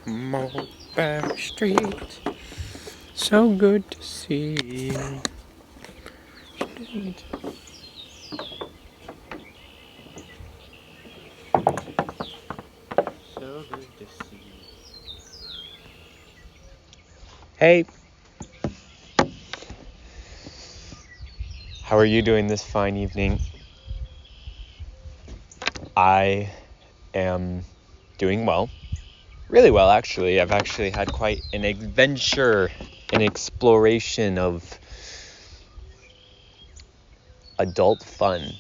Mulberry Street. So good to see you. So good to see you. Hey. How are you doing this fine evening? I am doing well. Really well, actually. I've actually had quite an adventure, an exploration of adult fun.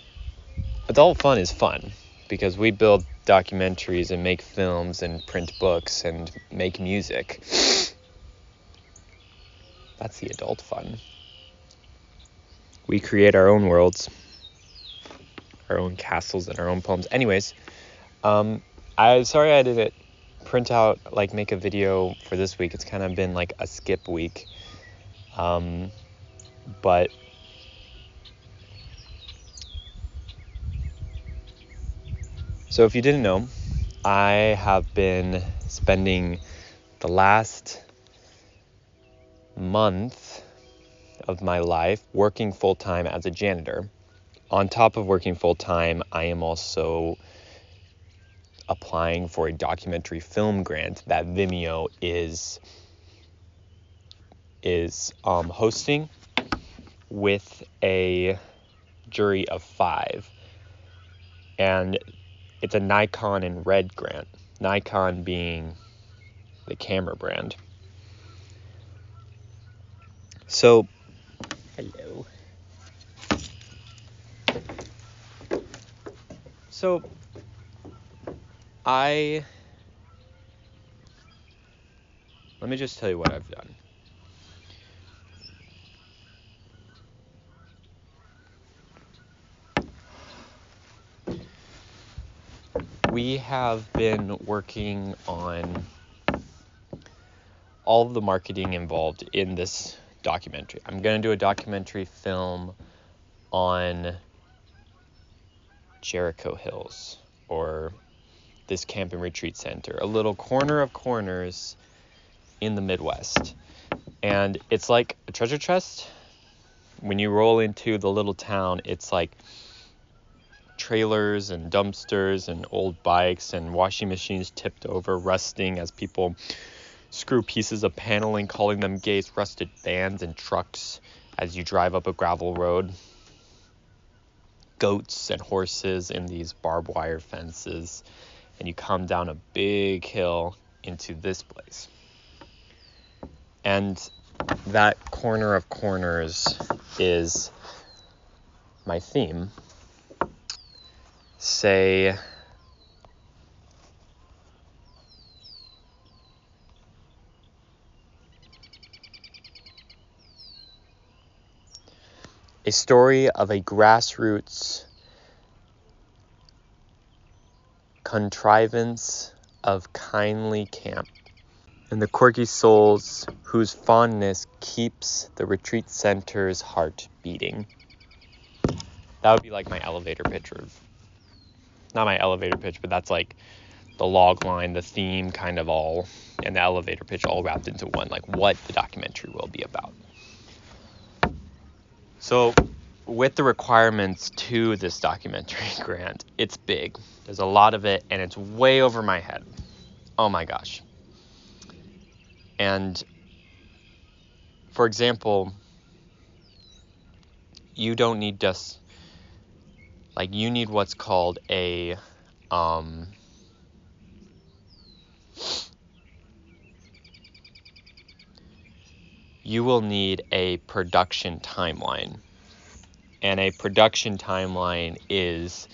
Adult fun is fun because we build documentaries and make films and print books and make music. That's the adult fun. We create our own worlds, our own castles, and our own poems. Anyways, I'm sorry I didn't print out, make a video for this week. It's kind of been like a skip week. But so if you didn't know, I have been spending the last month of my life working full-time as a janitor. On top of working full-time, I am also applying for a documentary film grant that Vimeo is hosting with a jury of 5. And it's a Nikon and Red grant. Nikon being the camera brand. So, hello. So, let me just tell you what I've done. We have been working on all of the marketing involved in this documentary. I'm going to do a documentary film on Jericho Hills, or this camp and retreat center, a little corner of corners in the Midwest. And it's like a treasure chest. When you roll into the little town, it's like trailers and dumpsters and old bikes and washing machines tipped over, rusting as people screw pieces of paneling, calling them gates, rusted vans and trucks as you drive up a gravel road. Goats and horses in these barbed wire fences, and you come down a big hill into this place. And that corner of corners is my theme. Say, a story of a grassroots contrivance of kindly camp, and the quirky souls whose fondness keeps the retreat center's heart beating. That would be like my elevator pitch, or not my elevator pitch, but that's like the log line, the theme kind of all, and the elevator pitch all wrapped into one, like what the documentary will be about. So with the requirements to this documentary grant, it's big. There's a lot of it, and it's way over my head. Oh my gosh. And for example, you don't need just, you need what's called a, you will need a production timeline. And a production timeline is,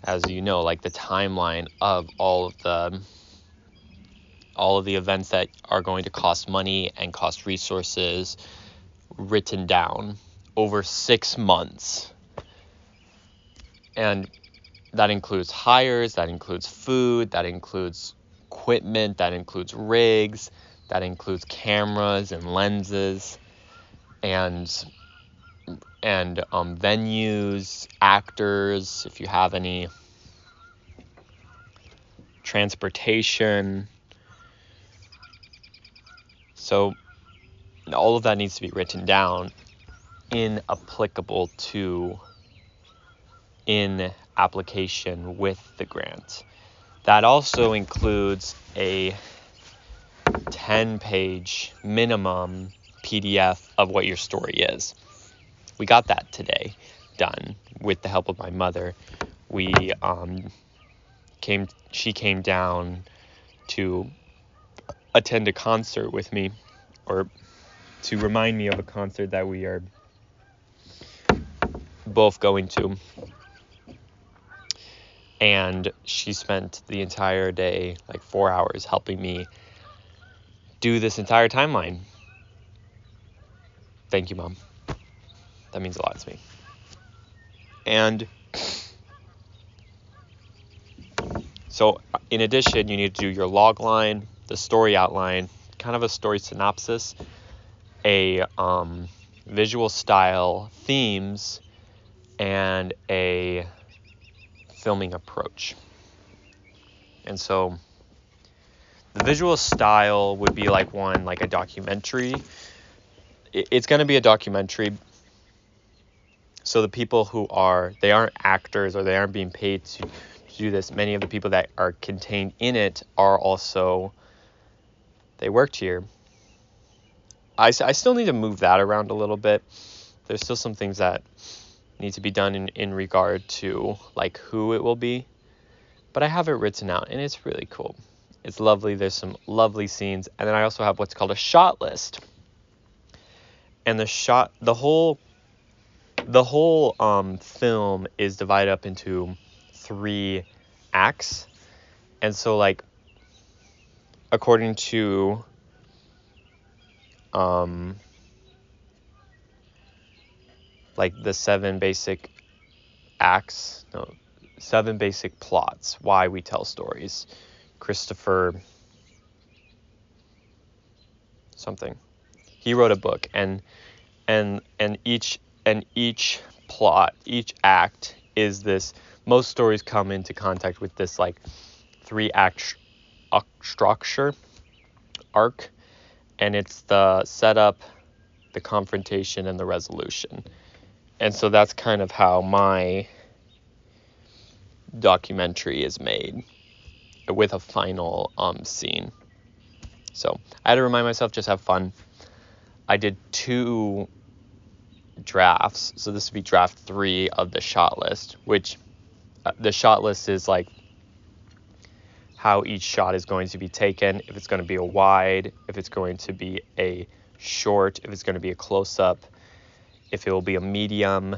as you know, like the timeline of all of the events that are going to cost money and cost resources, written down over 6 months. And that includes hires, that includes food, that includes equipment, that includes rigs, that includes cameras and lenses, and venues, actors, if you have any, transportation. So all of that needs to be written down in application with the grant. That also includes a 10-page minimum PDF of what your story is. We got that today done with the help of my mother. She came down to attend a concert with me, or to remind me of a concert that we are both going to. And she spent the entire day, like 4 hours, helping me do this entire timeline. Thank you, Mom. That means a lot to me. And so in addition, you need to do your log line, the story outline, kind of a story synopsis, a visual style, themes, and a filming approach. And so the visual style would be like a documentary. It's going to be a documentary. So the people they aren't actors, or they aren't being paid to do this. Many of the people that are contained in it are also, they worked here. I still need to move that around a little bit. There's still some things that need to be done in regard to like who it will be. But I have it written out, and it's really cool. It's lovely. There's some lovely scenes. And then I also have what's called a shot list. And the whole film is divided up into 3 acts. And so, like, according to like the 7 basic plots, why we tell stories. Christopher something. He wrote a book, and each plot, each act is this. Most stories come into contact with this like 3-act structure arc, and it's the setup, the confrontation, and the resolution. And so that's kind of how my documentary is made, with a final scene. So I had to remind myself, just have fun. I did 2 drafts, so this would be draft 3 of the shot list, which the shot list is like how each shot is going to be taken, if it's going to be a wide, if it's going to be a short, if it's going to be a close-up, if it will be a medium,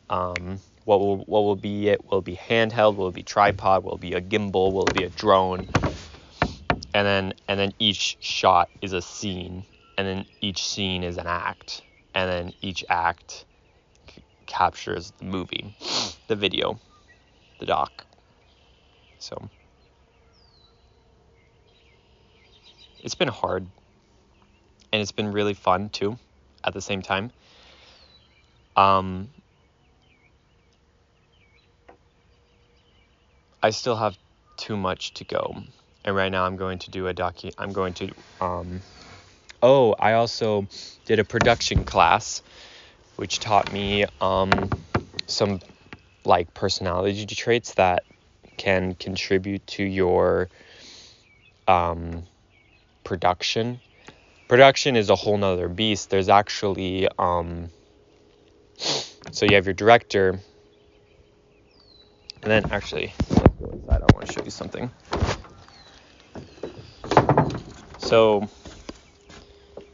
what will be it? Will it be handheld? Will it be tripod? Will it be a gimbal? Will it be a drone? And then each shot is a scene, and then each scene is an act, and then each act captures the movie, the video, the doc. So it's been hard, and it's been really fun too at the same time. I still have too much to go, and right now I'm going to do I also did a production class, which taught me some like personality traits that can contribute to your production. Production is a whole nother beast. There's actually so you have your director, and then actually, let's go inside. I want to show you something. So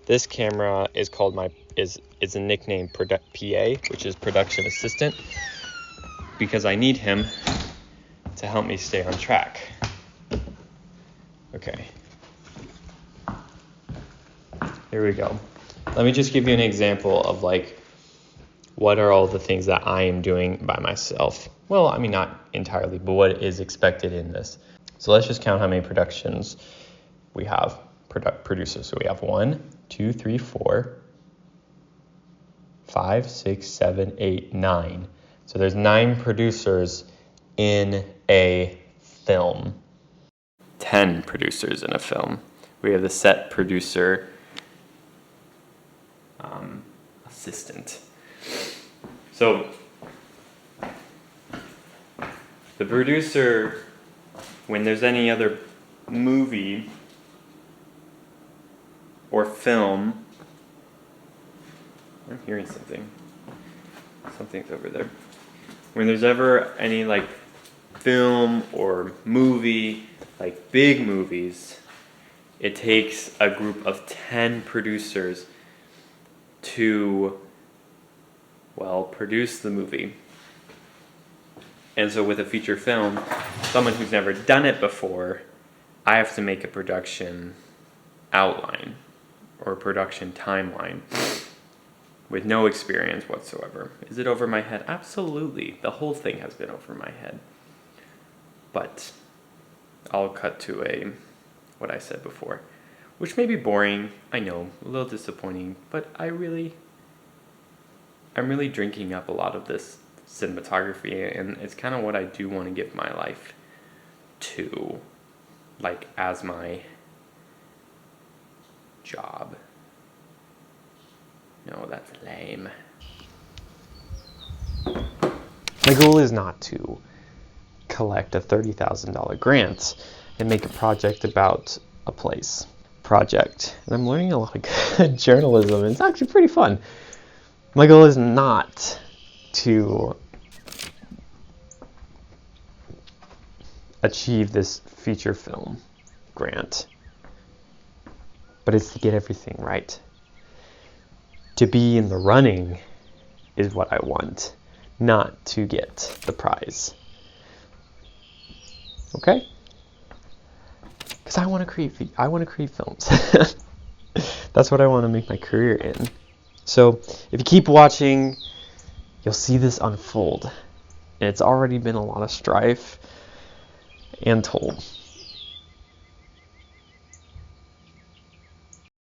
this camera is called is a nickname PA, which is production assistant, because I need him to help me stay on track. Okay. Here we go. Let me just give you an example of like what are all the things that I am doing by myself. Well, I mean, not entirely, but what is expected in this. So let's just count how many productions we have, producers. So we have 1, 2, 3, 4, 5, 6, 7, 8, 9. So there's 9 producers in a film. 10 producers in a film. We have the set producer, assistant. So the producer, when there's any other movie or film, I'm hearing something. Something's over there. When there's ever any like film or movie, like big movies, it takes a group of 10 producers to, well, produce the movie. And so with a feature film, someone who's never done it before, I have to make a production outline or a production timeline with no experience whatsoever. Is it over my head? Absolutely. The whole thing has been over my head. But I'll cut to what I said before, which may be boring, I know, a little disappointing, but I'm really drinking up a lot of this cinematography, and it's kind of what I do want to give my life to, like, as my job. No, that's lame. My goal is not to collect a $30,000 grant and make a project about a place. And I'm learning a lot of good journalism, and it's actually pretty fun. My goal is not to achieve this feature film grant, but it's to get everything right. To be in the running is what I want, not to get the prize. Okay? Because I want to create films. That's what I want to make my career in. So if you keep watching, you'll see this unfold. And it's already been a lot of strife and toll.